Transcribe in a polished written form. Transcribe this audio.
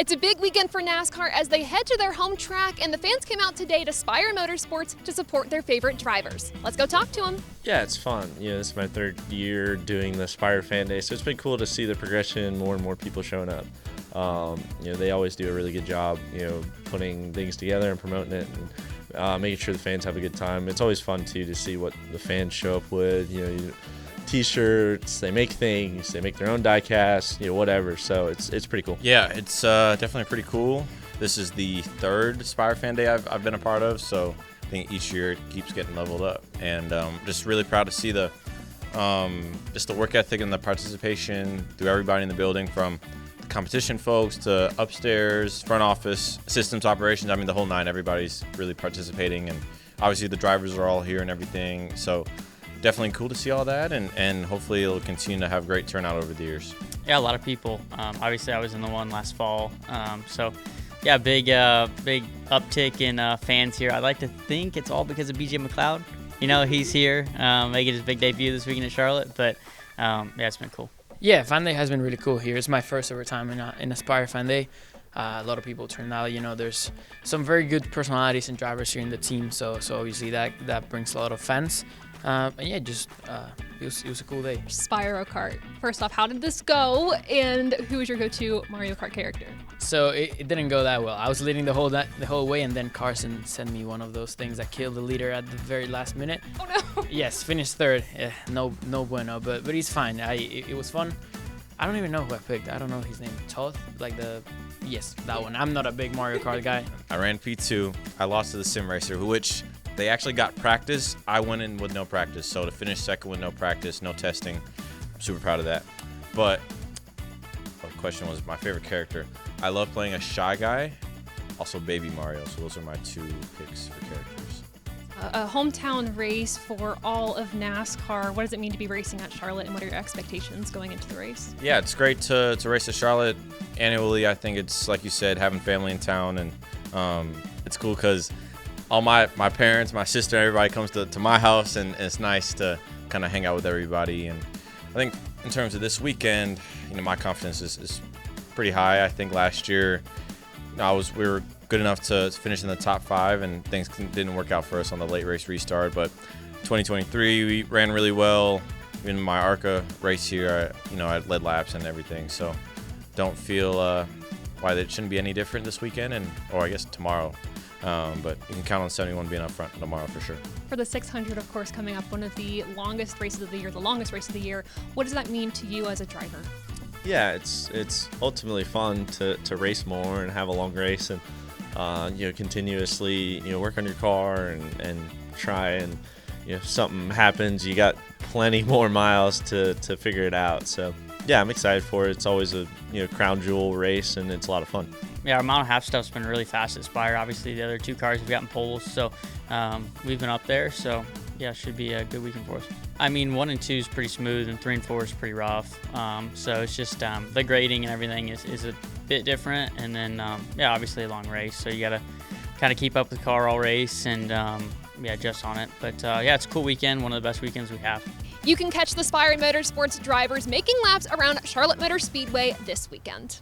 It's a big weekend for NASCAR as they head to their home track, and the fans came out today to Spire Motorsports to support their favorite drivers. Let's go talk to them. Yeah, it's fun. This is my third year doing the Spire Fan Day, so it's been cool to see the progression, more and more people showing up. They always do a really good job, putting things together and promoting it and making sure the fans have a good time. It's always fun, too, to see what the fans show up with, T-shirts, they make things, they make their own die-casts, whatever. So it's pretty cool. Yeah, it's definitely pretty cool. This is the third Spire Fan Day I've been a part of, so I think each year it keeps getting leveled up. And just really proud to see the work ethic and the participation through everybody in the building, from the competition folks to upstairs, front office, systems operations. I mean, the whole nine. Everybody's really participating, and obviously the drivers are all here and everything. So definitely cool to see all that, and hopefully it'll continue to have great turnout over the years. Yeah, a lot of people. Obviously, I was in the one last fall, so yeah, big uptick in fans here. I like to think it's all because of BJ McLeod. He's here making his big debut this weekend in Charlotte, but yeah, it's been cool. Yeah, Fan Day has been really cool here. It's my first ever time in a Spire Fan Day. A lot of people turned out. There's some very good personalities and drivers here in the team, so obviously that brings a lot of fans. And yeah, it was a cool day. Spire Kart. First off, how did this go, and who was your go-to Mario Kart character? So it didn't go that well. I was leading the whole way, and then Carson sent me one of those things that killed the leader at the very last minute. Oh no! Yes, finished third. No bueno, but he's fine. It was fun. I don't even know who I picked. I don't know his name. Toth, yes, that one. I'm not a big Mario Kart guy. I ran P2. I lost to the sim racer, which they actually got practice. I went in with no practice, so to finish second with no practice, no testing, I'm super proud of that. But the question was my favorite character. I love playing a Shy Guy, also Baby Mario, so those are my two picks for characters. A hometown race for all of NASCAR. What does it mean to be racing at Charlotte, and what are your expectations going into the race? Yeah, it's great to race at Charlotte annually. I think it's, like you said, having family in town, and it's cool because all my parents, my sister, everybody comes to my house, and it's nice to kind of hang out with everybody. And I think in terms of this weekend, my confidence is pretty high. I think last year we were good enough to finish in the top 5, and things didn't work out for us on the late race restart. But 2023, we ran really well. In my ARCA race here, I led laps and everything. So don't feel why it shouldn't be any different this weekend, or I guess tomorrow. But you can count on 71 being up front tomorrow for sure. For the 600, of course, coming up, one of the longest races of the year, the longest race of the year, what does that mean to you as a driver? Yeah, it's ultimately fun to race more and have a long race, and continuously work on your car and try, and if something happens, you got plenty more miles to figure it out. So yeah, I'm excited for it. It's always a crown jewel race, and it's a lot of fun. Yeah, our mile and a half stuff's been really fast at Spire. Obviously, the other two cars have gotten poles, so we've been up there. So yeah, it should be a good weekend for us. I mean, 1 and 2 is pretty smooth, and 3 and 4 is pretty rough. So it's just the grading and everything is a bit different. And then yeah, obviously a long race, so you gotta kind of keep up with the car all race and adjust on it. But yeah, it's a cool weekend, one of the best weekends we have. You can catch the Spire Motorsports drivers making laps around Charlotte Motor Speedway this weekend.